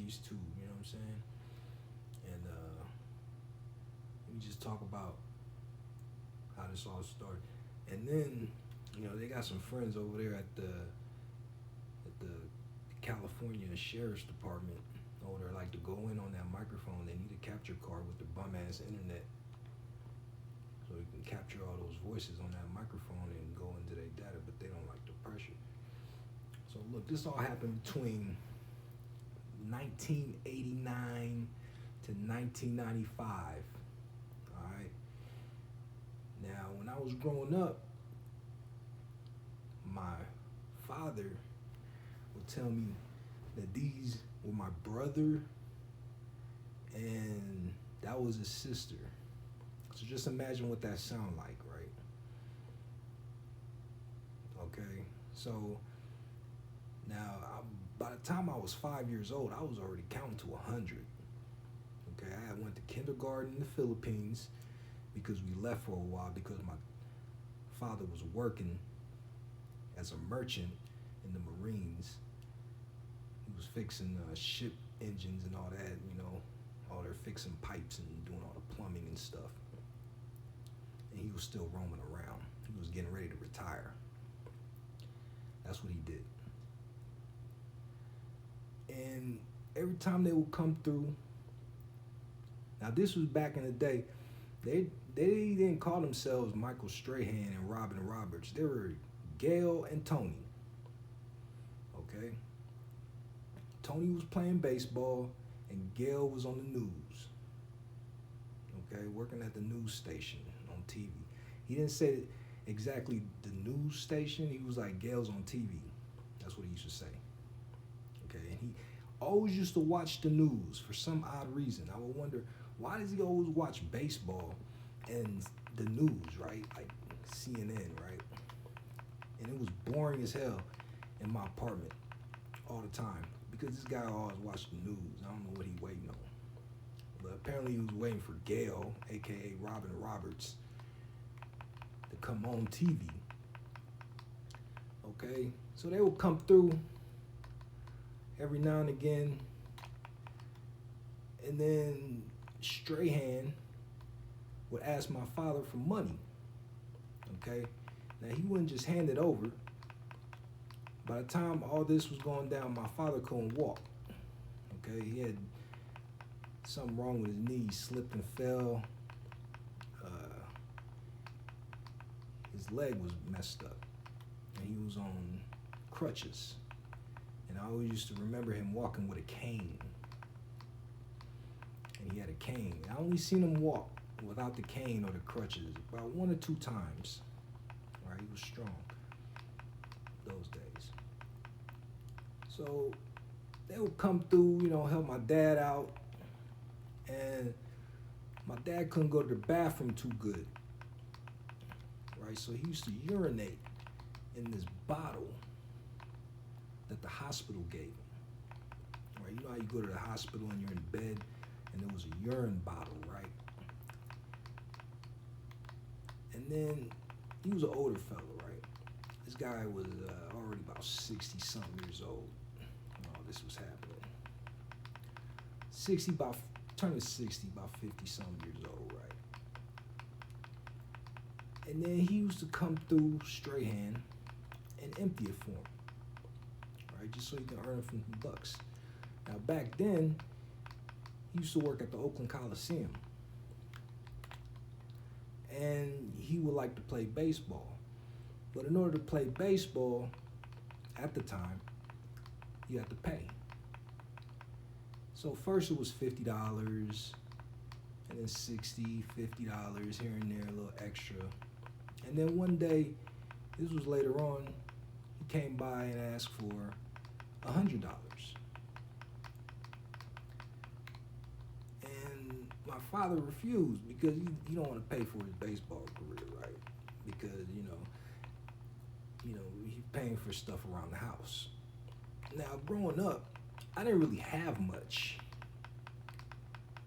these two, you know what I'm saying? And we just talk about how this all started. And then, they got some friends over there at the California Sheriff's Department over there like to go in on that microphone. They need a capture card with the bum ass internet so you can capture all those voices on that microphone and go into their data, but they don't like the pressure. So look, this all happened between 1989 to 1995. All right. Now, when I was growing up, my father would tell me that these were my brother and that was his sister. So just imagine what that sound like, right? Okay. So now, by the time I was 5 years old, I was already counting to 100. Okay, I went to kindergarten in the Philippines because we left for a while because my father was working as a merchant in the Marines. He was fixing ship engines and all that, all their fixing pipes and doing all the plumbing and stuff. And he was still roaming around. He was getting ready to retire. That's what he did. And every time they would come through, now this was back in the day, they didn't call themselves Michael Strahan and Robin Roberts. They were Gail and Tony. Okay? Tony was playing baseball and Gail was on the news. Okay, working at the news station on TV. He didn't say exactly the news station. He was like, Gail's on TV. That's what he used to say. Okay, and he always used to watch the news for some odd reason. I would wonder, why does he always watch baseball and the news, right? Like CNN, right? And it was boring as hell in my apartment all the time because this guy always watched the news. I don't know what he waiting on. But apparently he was waiting for Gail, aka Robin Roberts, to come on TV. Okay? So they would come through every now and again. And then Strahan would ask my father for money. Okay? Now he wouldn't just hand it over. By the time all this was going down, my father couldn't walk. Okay? He had something wrong with his knee. He slipped and fell. His leg was messed up. And he was on crutches. And I always used to remember him walking with a cane. And he had a cane. I only seen him walk without the cane or the crutches about 1 or 2 times. All right, he was strong those days. So they would come through, help my dad out. And my dad couldn't go to the bathroom too good. Right, so he used to urinate in this bottle that the hospital gave him. Right, you know how you go to the hospital and you're in bed and there was a urine bottle, right? And then he was an older fellow, right? This guy was already about 60-something years old when all this was happening. Turning 60, about 50-something years old, right? And then he used to come through Strahan and empty it for him, right? Just so he can earn a few bucks. Now back then, he used to work at the Oakland Coliseum. And he would like to play baseball. But in order to play baseball, at the time, you had to pay. So first it was $50, and then $60, $50 here and there, a little extra. And then one day, this was later on, he came by and asked for $100. And my father refused because he don't want to pay for his baseball career, right? Because, he's paying for stuff around the house. Now, growing up, I didn't really have much.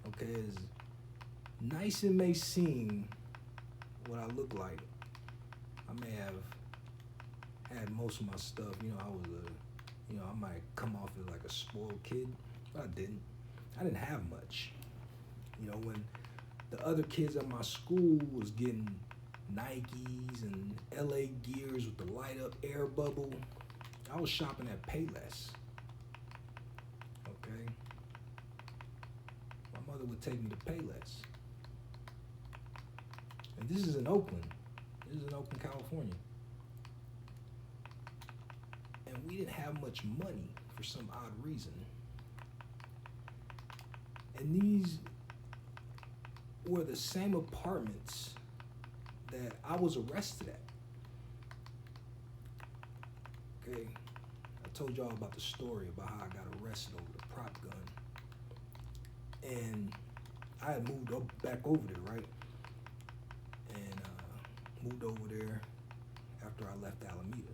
Okay, as nice it may seem what I look like, I may have had most of my stuff. I was I might come off as like a spoiled kid, But I didn't have much. You know, when the other kids at my school was getting Nikes and LA Gears with the light up air bubble, I was shopping at Payless. Okay? My mother would take me to Payless. And this is in Oakland. This is in Oakland, California. And we didn't have much money for some odd reason. And these were the same apartments that I was arrested at. Okay, I told y'all about the story about how I got arrested over the prop gun. And I had moved back over there, right? And moved over there after I left Alameda.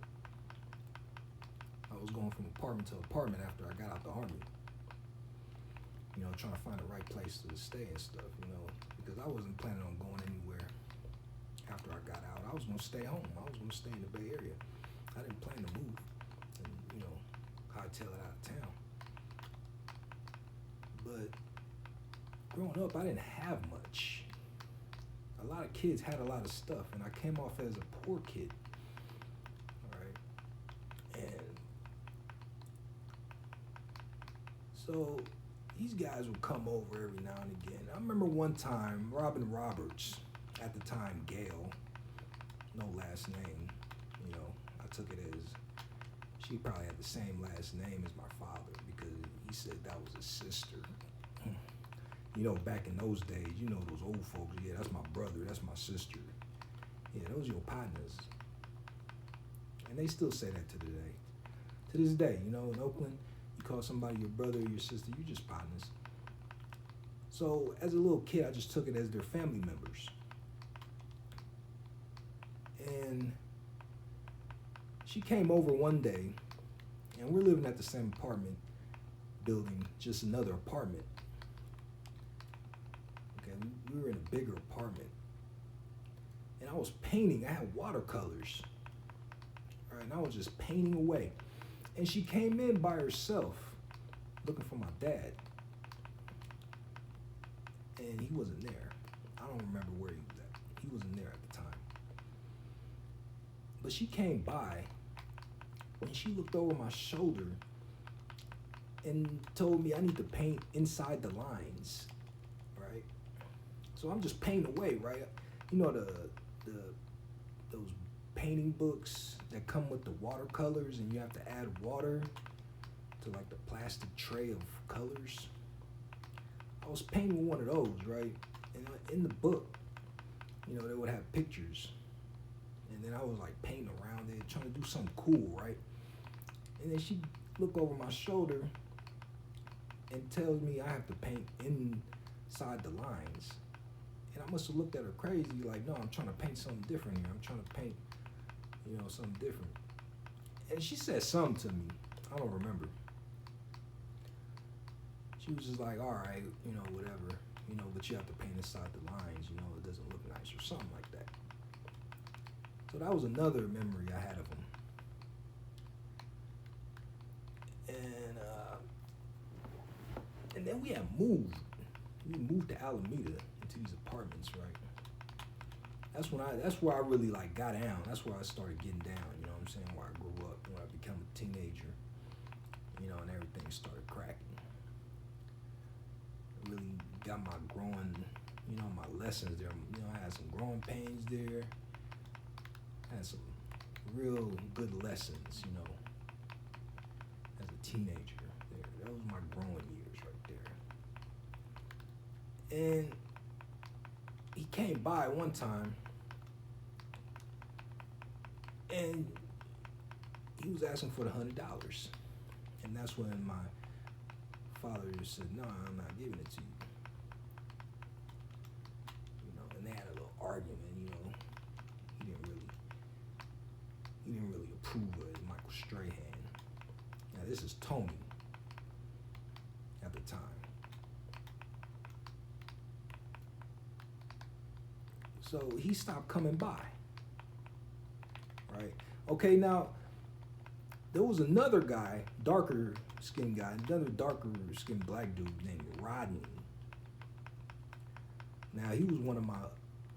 I was going from apartment to apartment after I got out the Army. You know, trying to find the right place to stay and stuff, you know, because I wasn't planning on going anywhere after I got out. I was going to stay home. I was going to stay in the Bay Area. I didn't plan to move and, you know, hightail it out of town. But growing up, I didn't have much. A lot of kids had a lot of stuff, and I came off as a poor kid. All right. And so these guys would come over every now and again. I remember one time, Robin Roberts, at the time Gail, no last name, you know, I took it as she probably had the same last name as my father because he said that was his sister. You know, back in those days, you know, those old folks, yeah, that's my brother, that's my sister. Yeah, those your partners. And they still say that to today. To this day, you know, in Oakland, you call somebody your brother or your sister, you just partners. So as a little kid, I just took it as their family members. And she came over one day, and we're living at the same apartment building, just another apartment. Okay, we were in a bigger apartment. And I was painting, I had watercolors. All right, and I was just painting away. And she came in by herself, looking for my dad. And he wasn't there. I don't remember where he was at. He wasn't there at the time. But she came by, and she looked over my shoulder and told me I need to paint inside the lines, right? So I'm just painting away, right? You know those painting books that come with the watercolors and you have to add water to like the plastic tray of colors. I was painting one of those, right? And in the book, you know, they would have pictures. And then I was like painting around it, trying to do something cool, right? And then she looked over my shoulder and tells me I have to paint inside the lines. And I must have looked at her crazy, like, no, I'm trying to paint something different here. I'm trying to paint, you know, something different. And she said something to me. I don't remember. She was just like, all right, you know, whatever, you know, but you have to paint inside the lines, you know, it doesn't look nice or something like that. So that was another memory I had of him. And then we had moved. We moved to Alameda into these apartments, right? That's where I really like got down. That's where I started getting down, you know what I'm saying? Where I grew up, when I became a teenager, you know, and everything started cracking. I really got my growing, you know, my lessons there. You know, I had some growing pains there. I had some real good lessons, you know, as a teenager there. That was my growing years right there. And he came by one time and he was asking for the $100. And that's when my father just said, no, I'm not giving it to you. You know, and they had a little argument, you know. He didn't really approve of Michael Strahan. Now this is Tony at the time. So he stopped coming by. Right? Okay, now there was another guy, darker skinned guy, another darker skinned black dude named Rodney. Now he was one of my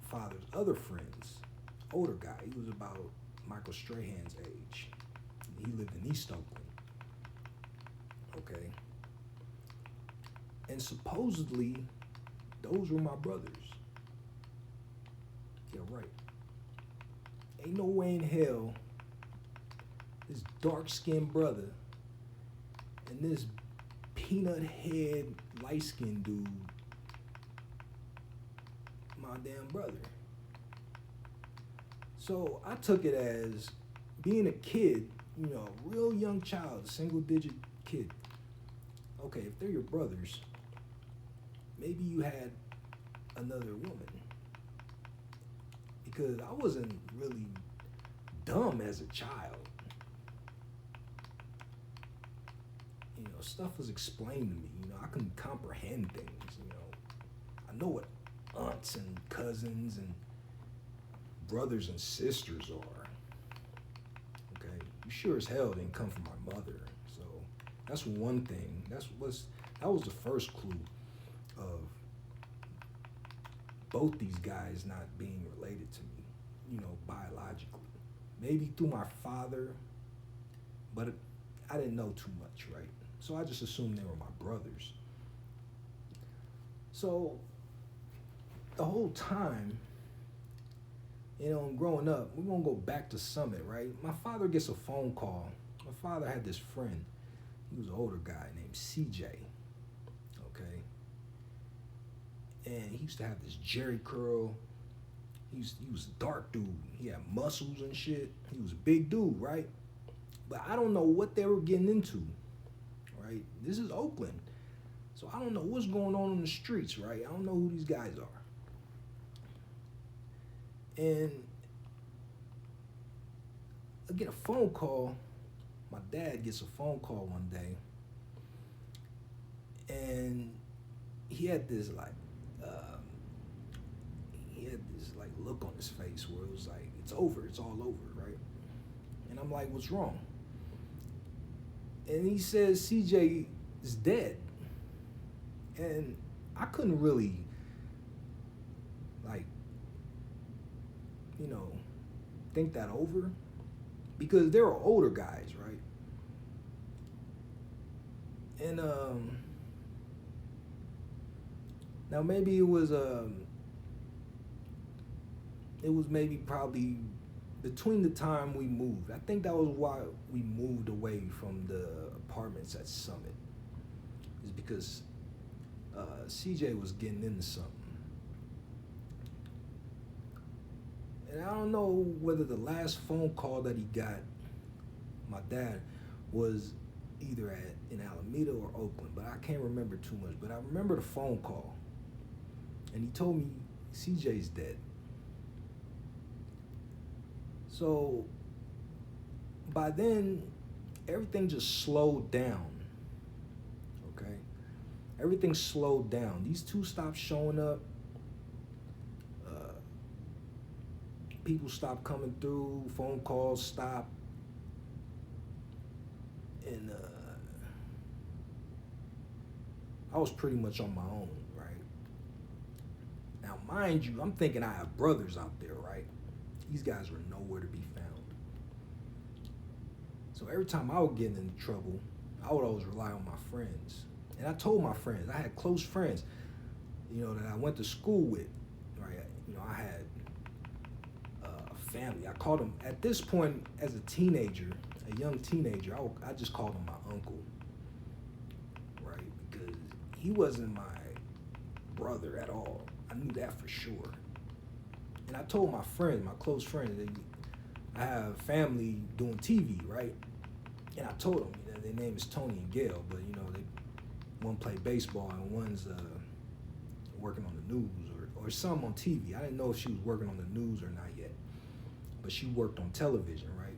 father's other friends, older guy. He was about Michael Strahan's age. He lived in East Oakland. Okay. And supposedly, those were my brothers. Yeah, right. Ain't no way in hell this dark-skinned brother and this peanut head light-skinned dude my damn brother. So I took it as being a kid, you know, a real young child, single-digit kid. Okay, if they're your brothers, maybe you had another woman. Because I wasn't really dumb as a child. You know, stuff was explained to me. You know, I can comprehend things, you know. I know what aunts and cousins and brothers and sisters are. Okay? You sure as hell didn't come from my mother. So that's one thing. That was the first clue of both these guys not being related to me, you know, biologically. Maybe through my father, but I didn't know too much, right? So I just assumed they were my brothers. So the whole time, you know, growing up, we're gonna go back to Summit, right? My father gets a phone call. My father had this friend. He was an older guy named CJ, okay? And he used to have this Jerry curl. He was a dark dude. He had muscles and shit. He was a big dude, right? But I don't know what they were getting into, right? This is Oakland. So I don't know what's going on in the streets, right? I don't know who these guys are. And I get a phone call. My dad gets a phone call one day. And he had this look on his face where it was like, it's over, it's all over, right? And I'm like, what's wrong? And he says CJ is dead. And I couldn't really, like, you know, think that over because they were older guys, right? And now maybe it was maybe probably between the time we moved. I think that was why we moved away from the apartments at Summit. Is because CJ was getting into something. And I don't know whether the last phone call that he got, my dad, was either in Alameda or Oakland, but I can't remember too much. But I remember the phone call. And he told me CJ's dead. So by then, everything just slowed down, okay? Everything slowed down. These two stopped showing up. People stopped coming through. Phone calls stopped. And I was pretty much on my own, right? Now, mind you, I'm thinking I have brothers out there, right? These guys were nowhere to be found. So every time I would get into trouble, I would always rely on my friends. And I told my friends, I had close friends, you know, that I went to school with, right? You know, I had a family. I called them, at this point, as a teenager, a young teenager, I just called him my uncle, right? Because he wasn't my brother at all. I knew that for sure. And I told my friends, my close friends, that I have family doing TV, right? And I told them, you know, their name is Tony and Gail, but you know, one play baseball and one's working on the news or some on TV. I didn't know if she was working on the news or not yet, but she worked on television, right?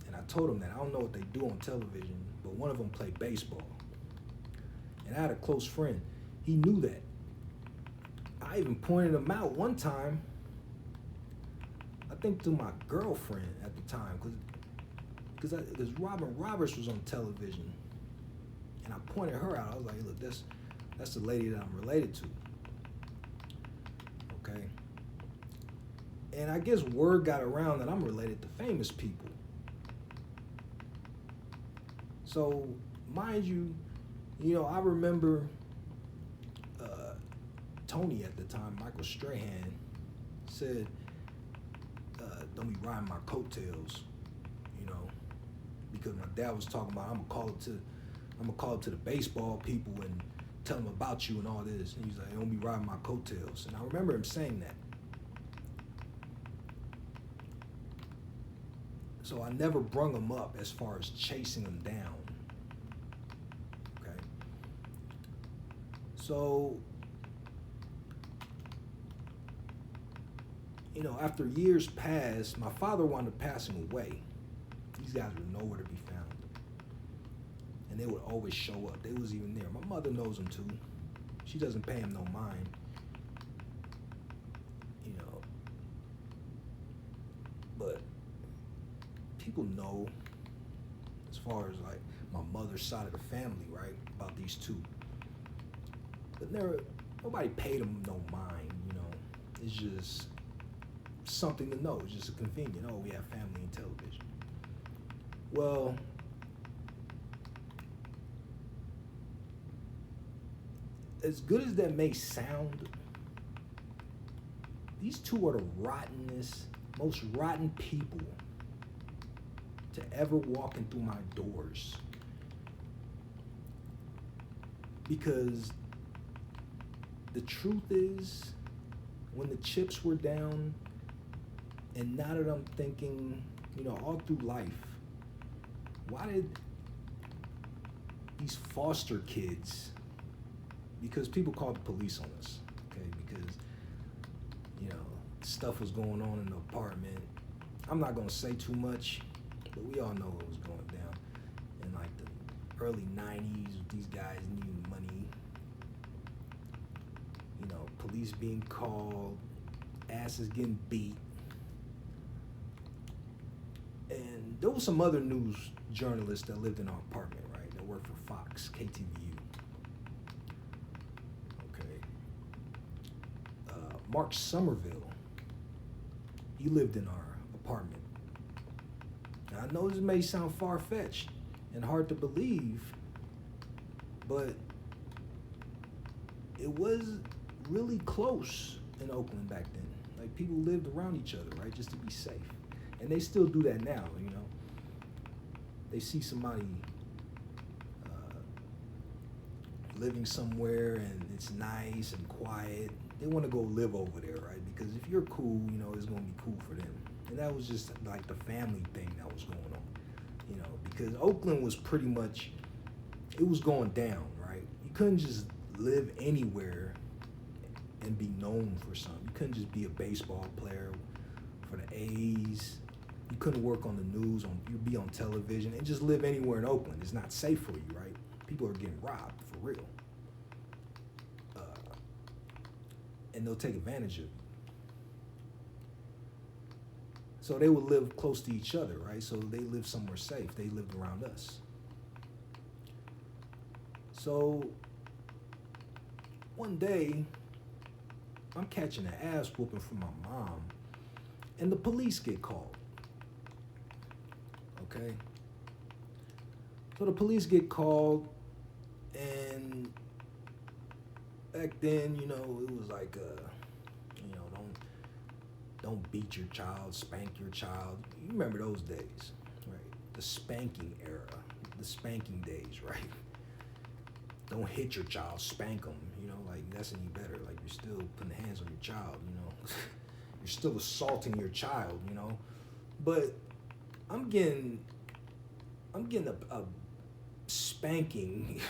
And I told them that I don't know what they do on television, but one of them played baseball. And I had a close friend. He knew that. I even pointed him out one time, I think to my girlfriend at the time, because Robin Roberts was on television, and I pointed her out. I was like, look, that's the lady that I'm related to. Okay. And I guess word got around that I'm related to famous people. So, mind you, I remember Tony at the time, Michael Strahan, said, don't be riding my coattails, because my dad was talking about, I'm gonna call it to the baseball people and tell them about you and all this. And he's like, don't be riding my coattails. And I remember him saying that. So I never brung him up as far as chasing him down. Okay. So, after years passed, my father wound up passing away. These guys were nowhere to be found. And they would always show up. They was even there. My mother knows them too. She doesn't pay him no mind. But people know, as far as like my mother's side of the family, right, about these two. But nobody paid them no mind, It's just something to know. It's just a convenient. Oh, we have family in television. Well, as good as that may sound, these two are the rottenest, most rotten people to ever walk in through my doors. Because the truth is, when the chips were down, and now that I'm thinking, all through life, why did these foster kids, because people called the police on us, okay, because, stuff was going on in the apartment. I'm not going to say too much, but we all know what was going down in like the early 90s with these guys needing money. Police being called, asses getting beat. And there was some other news journalists that lived in our apartment, right, that worked for Fox, KTVU. Okay. Mark Somerville, he lived in our apartment. Now, I know this may sound far-fetched and hard to believe, but it was really close in Oakland back then. Like, people lived around each other, right, just to be safe. And they still do that now, They see somebody living somewhere and it's nice and quiet. They want to go live over there, right? Because if you're cool, it's going to be cool for them. And that was just like the family thing that was going on, because Oakland was pretty much, it was going down, right? You couldn't just live anywhere and be known for something. You couldn't just be a baseball player for the A's. You couldn't work on the news, you'd be on television and just live anywhere in Oakland. It's not safe for you, right? People are getting robbed, for real. And they'll take advantage of you. So they would live close to each other, right? So they lived somewhere safe. They lived around us. So one day, I'm catching an ass whooping from my mom, and the police get called. Okay? So the police get called, and back then, it was like, don't beat your child, spank your child. You remember those days, right? The spanking era, the spanking days, right? Don't hit your child, spank them, like that's any better. Like, you're still putting hands on your child, You're still assaulting your child, But I'm getting a spanking,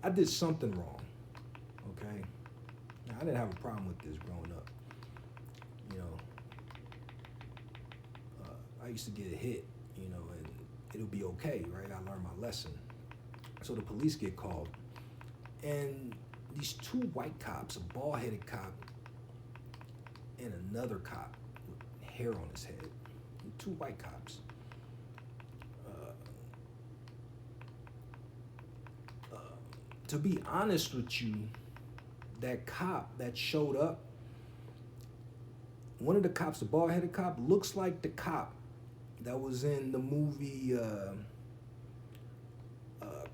I did something wrong, okay? Now, I didn't have a problem with this growing up, I used to get a hit, and it'll be okay, right? I learned my lesson. So the police get called, and these two white cops, a bald-headed cop and another cop with hair on his head, two white cops. Uh, to be honest with you, that cop that showed up, one of the cops, the bald-headed cop, looks like the cop that was in the movie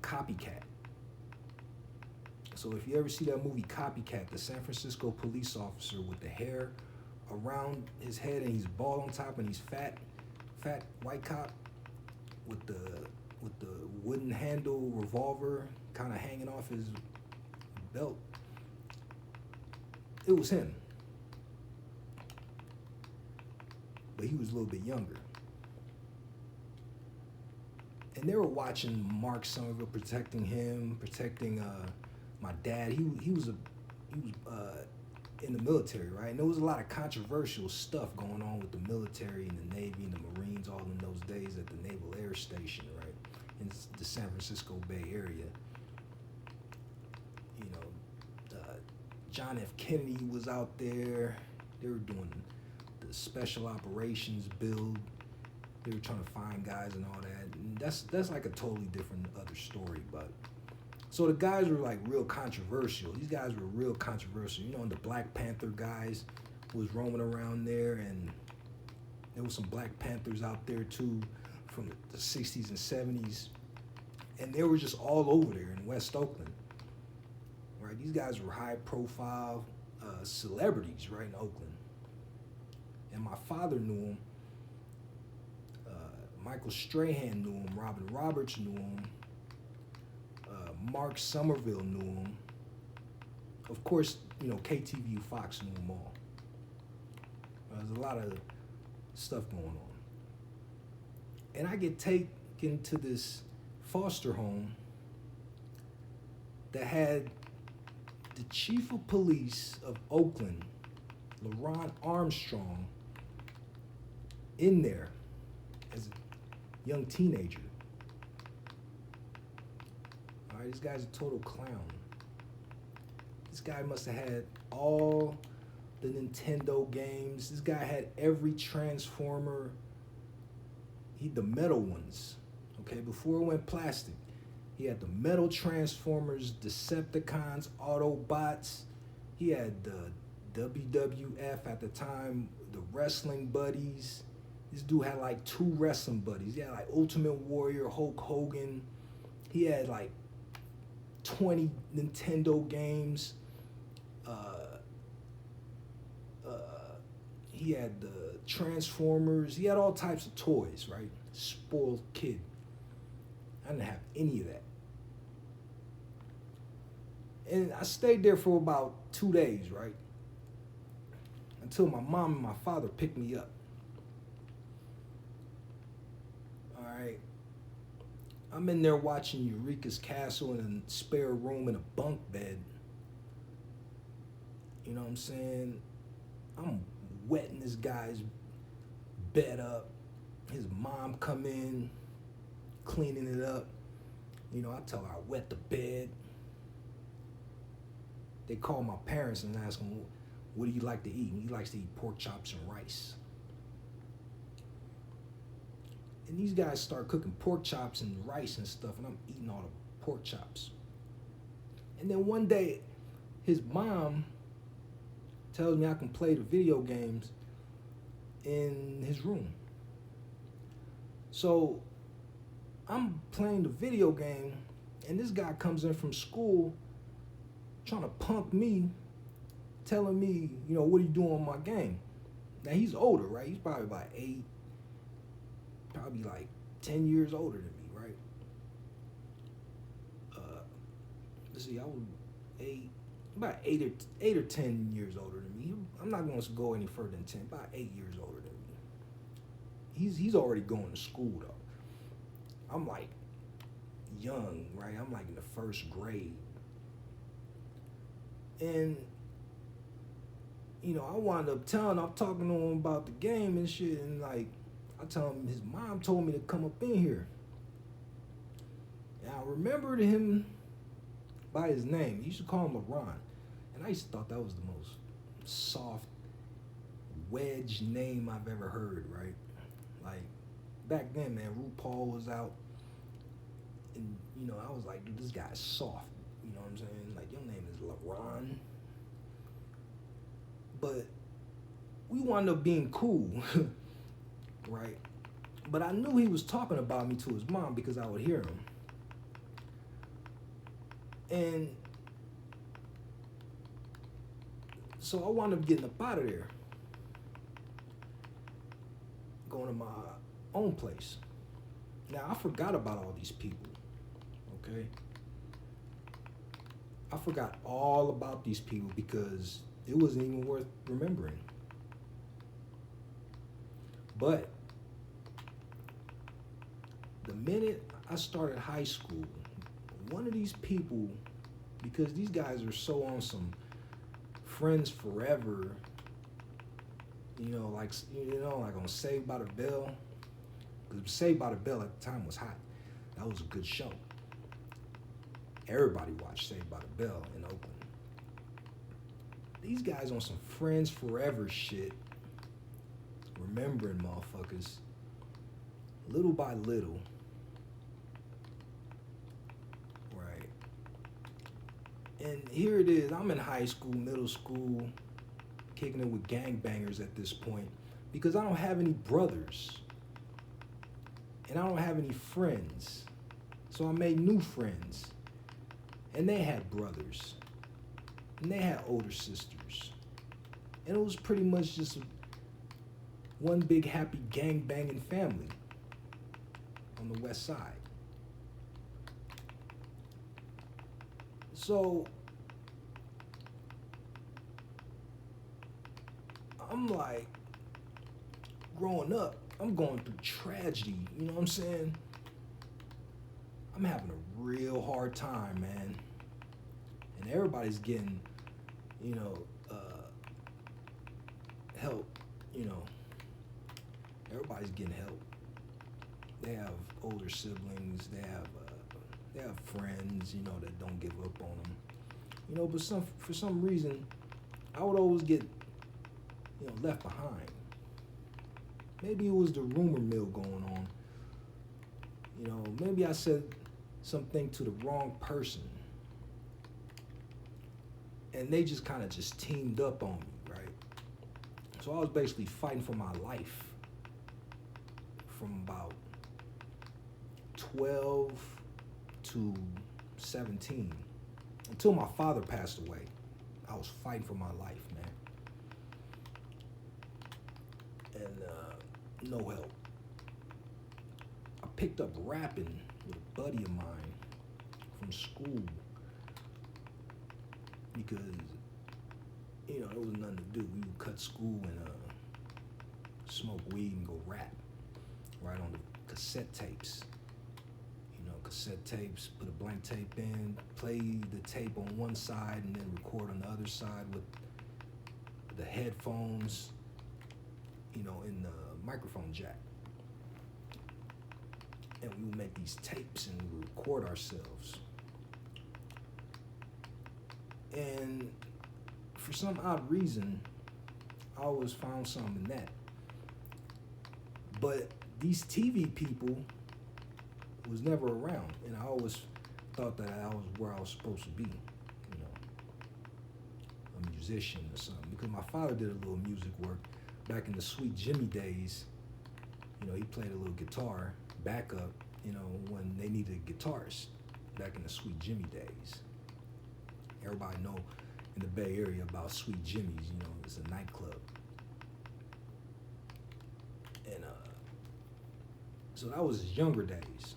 Copycat. So if you ever see that movie Copycat, the San Francisco police officer with the hair around his head and he's bald on top and he's fat white cop with the wooden handle revolver kind of hanging off his belt. It was him. But he was a little bit younger. And they were watching Mark Somerville, protecting him, protecting my dad. He was in the military, right? And there was a lot of controversial stuff going on with the military and the Navy and the Marines all in those days at the Naval Air Station, right? In the San Francisco Bay Area. You know, John F. Kennedy was out there. They were doing the special operations build. They were trying to find guys and all that. And that's like a totally different other story, but so the guys were like real controversial. These guys were real controversial. You know, and the Black Panther guys was roaming around there, and there was some Black Panthers out there too from the 60s and 70s. And they were just all over there in West Oakland. Right? These guys were high profile celebrities right in Oakland. And my father knew them. Michael Strahan knew him. Robin Roberts knew him. Mark Somerville knew him. Of course, you know, KTVU Fox knew them all. There's a lot of stuff going on. And I get taken to this foster home that had the chief of police of Oakland, LaRon Armstrong, in there as a young teenager. All right, this guy's a total clown. This guy must have had all the Nintendo games. This guy had every Transformer. The metal ones, okay, before it went plastic. He had the metal Transformers, Decepticons, Autobots. He had the WWF at the time, the wrestling buddies. This dude had like 2 wrestling buddies. He had like Ultimate Warrior, Hulk Hogan. He had like 20 Nintendo games. He had the Transformers. He had all types of toys, right? Spoiled kid. I didn't have any of that. And I stayed there for about 2 days, right? Until my mom and my father picked me up. All right. I'm in there watching Eureka's Castle in a spare room in a bunk bed. You know what I'm saying? I'm wetting this guy's bed up. His mom come in, cleaning it up. You know, I tell her I wet the bed. They call my parents and ask them, what do you like to eat? And he likes to eat pork chops and rice. And these guys start cooking pork chops and rice and stuff, and I'm eating all the pork chops. And then one day, his mom tells me I can play the video games in his room. So I'm playing the video game, and this guy comes in from school trying to punk me, telling me, you know, what are you doing on my game? Now he's older, right? He's probably about 8, probably like 10 years older than me, right? Let's see, I was 8, about 8 or 10 years older than me. I'm not going to go any further than 10, about 8 years older than me. He's already going to school though. I'm like young, right? I'm like in the first grade. And, you know, I wound up I'm talking to him about the game and shit, and like, I tell him his mom told me to come up in here. And I remembered him by his name. He used to call him LaRon. And I used to thought that was the most soft wedge name I've ever heard, right? Like, back then, man, RuPaul was out, and I was like, dude, this guy's soft. You know what I'm saying? Like, your name is LaRon, but we wound up being cool, right? But I knew he was talking about me to his mom because I would hear him, and so I wound up getting up out of there, going to my own place. Now, I forgot about all these people, okay? I forgot all about these people because it wasn't even worth remembering. But the minute I started high school, one of these people, because these guys are so on some friends forever, like on Saved by the Bell. Because Saved by the Bell at the time was hot. That was a good show. Everybody watched Saved by the Bell in Oakland. These guys on some friends forever shit, remembering motherfuckers, little by little, right? And here it is, I'm in high school, middle school, kicking it with gangbangers at this point because I don't have any brothers and I don't have any friends. So I made new friends, and they had brothers and they had older sisters, and it was pretty much just one big happy gang-banging family on the west side. So I'm like, growing up, I'm going through tragedy, you know what I'm saying? I'm having a real hard time, man. And everybody's getting, help, everybody's getting help. They have older siblings, they have friends, that don't give up on them. But for some reason, I would always get, left behind. Maybe it was the rumor mill going on. Maybe I said something to the wrong person, and they just kind of just teamed up on me, right? So I was basically fighting for my life from about 12 to 17 until my father passed away. I was fighting for my life, man. And no help. I picked up rapping with a buddy of mine from school because, there was nothing to do. We would cut school and smoke weed and go rap right on the cassette tapes. Cassette tapes, put a blank tape in, play the tape on one side and then record on the other side with the headphones, in the microphone jack. And we would make these tapes and we would record ourselves. And for some odd reason, I always found something in that. But these TV people was never around, and I always thought that I was where I was supposed to be, a musician or something, because my father did a little music work back in the Sweet Jimmy days. He played a little guitar backup, when they needed a guitarist back in the Sweet Jimmy days. Everybody know in the Bay Area about Sweet Jimmy's, it's a nightclub. And so that was his younger days.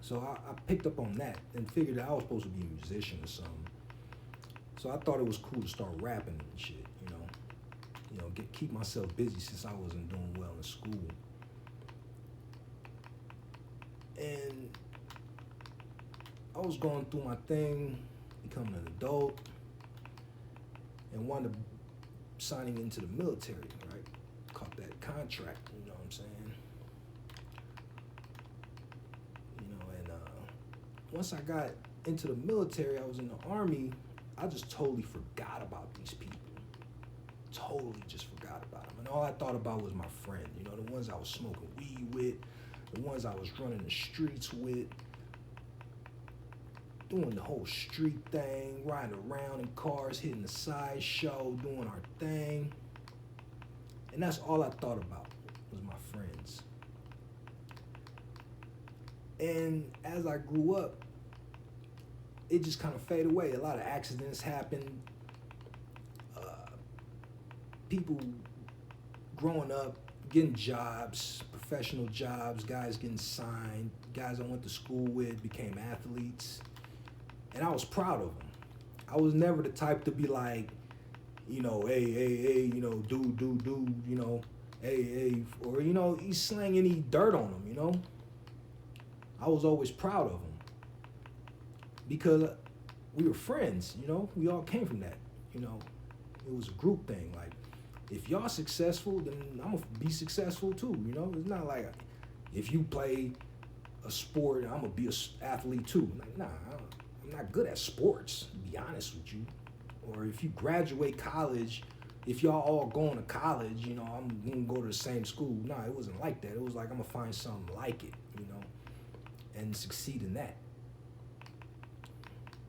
So I picked up on that and figured that I was supposed to be a musician or something. So I thought it was cool to start rapping and shit, keep myself busy since I wasn't doing well in school. And I was going through my thing, becoming an adult, and wound up signing into the military, right? Caught that contract, you know what I'm saying? Once I got into the military, I was in the Army, I just totally forgot about these people. Totally just forgot forgot about them. And all I thought about was my friend, you know, the ones I was smoking weed with, the ones I was running the streets with, doing the whole street thing, riding around in cars, hitting the sideshow, doing our thing. And that's all I thought about was my friends. And as I grew up, it just kind of faded away. A lot of accidents happened. People growing up, getting jobs, professional jobs, guys getting signed, guys I went to school with became athletes. And I was proud of them. I was never the type to be like, you know, hey, you know, dude, you know, hey, or, you know, he's slanging any dirt on them, you know. I was always proud of them because we were friends, you know. We all came from that, you know. It was a group thing. Like, if y'all successful, then I'm gonna be successful too, you know. It's not like if you play a sport, I'm gonna be an athlete too. Like, nah, I'm not good at sports, to be honest with you. Or if you graduate college, if y'all all going to college, you know, I'm gonna go to the same school. Nah, it wasn't like that. It was like I'm gonna find something like it, you know, and succeed in that.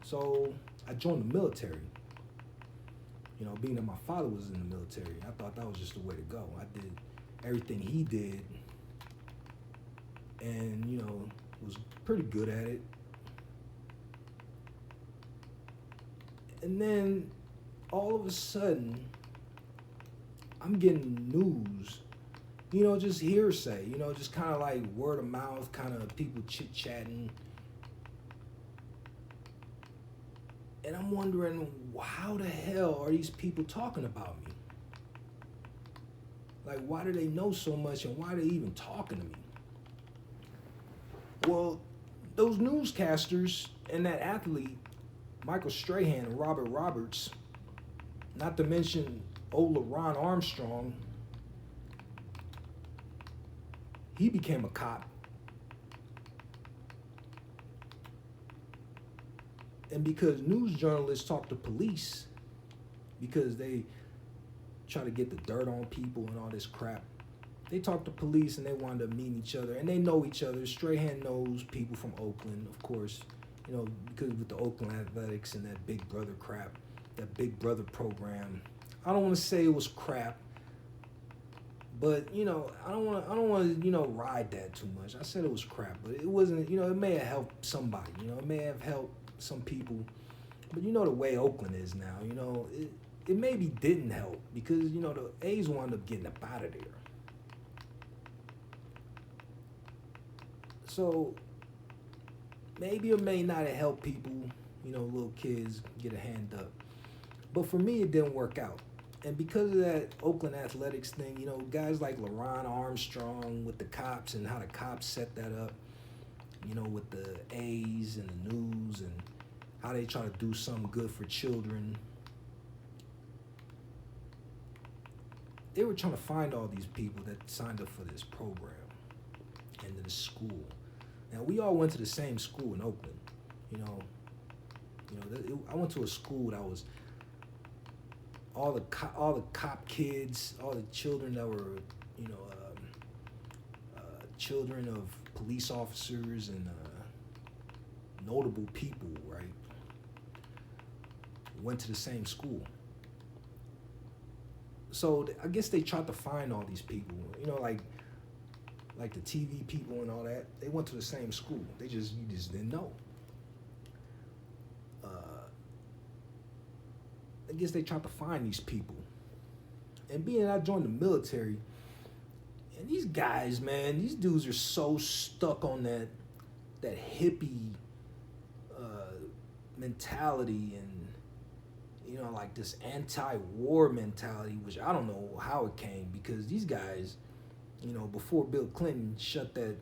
So I joined the military. You know, being that my father was in the military, I thought that was just the way to go. I did everything he did and, you know, was pretty good at it. And then all of a sudden, I'm getting news, you know, just hearsay, you know, just kind of like word of mouth, kind of people chit-chatting. And I'm wondering, how the hell are these people talking about me? Like, why do they know so much and why are they even talking to me? Well, those newscasters and that athlete, Michael Strahan and Robert Roberts, not to mention old LeRon Armstrong, he became a cop. And because news journalists talk to police, because they try to get the dirt on people and all this crap, they talk to police and they wind up meeting each other and they know each other. Strahan knows people from Oakland, of course, you know, because with the Oakland Athletics and that Big Brother crap, that Big Brother program. I don't want to say it was crap, but you know, I don't want to, you know, ride that too much. I said it was crap, but it wasn't. You know, it may have helped somebody. You know, it may have helped some people, but you know the way Oakland is now. You know, it maybe didn't help because you know the A's wound up getting up out of there. So maybe it may not have helped people, you know, little kids get a hand up. But for me, it didn't work out. And because of that Oakland Athletics thing, you know, guys like LeRon Armstrong with the cops and how the cops set that up, you know, with the A's and the news and how they try to do something good for children. They were trying to find all these people that signed up for this program and this school. Now, we all went to the same school in Oakland, you know. I went to a school that was all the cop kids, all the children that were, you know, children of police officers and notable people, right? Went to the same school. So I guess they tried to find all these people, you know, like the TV people and all that. They went to the same school. You just didn't know. I guess they tried to find these people. And being I joined the military, and these guys, man, these dudes are so stuck on that hippie mentality and, you know, like this anti-war mentality, which I don't know how it came because these guys, you know, before Bill Clinton shut that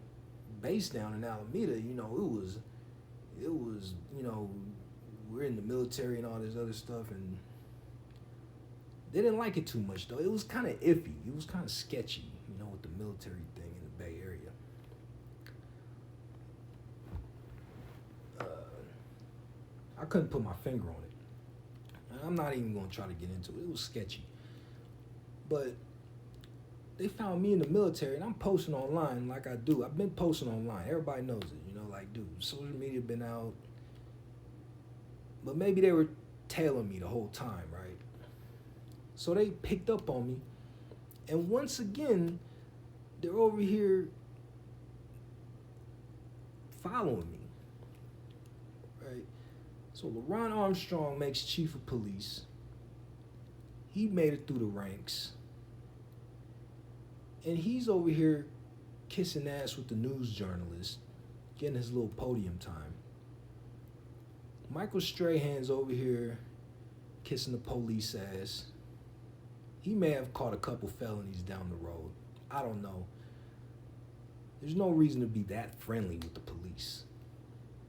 base down in Alameda, you know, it was, you know, we're in the military and all this other stuff, and they didn't like it too much, though. It was kind of iffy. It was kind of sketchy, you know, with the military thing in the Bay Area. I couldn't put my finger on it. And I'm not even going to try to get into it. It was sketchy. But they found me in the military, and I'm posting online like I do. I've been posting online. Everybody knows it. You know, like, dude, social media been out. But maybe they were tailing me the whole time, right? So they picked up on me. And once again, they're over here following me, right? So LeRon Armstrong makes chief of police. He made it through the ranks. And he's over here kissing ass with the news journalist, getting his little podium time. Michael Strahan's over here kissing the police ass. He may have caught a couple felonies down the road. I don't know. There's no reason to be that friendly with the police.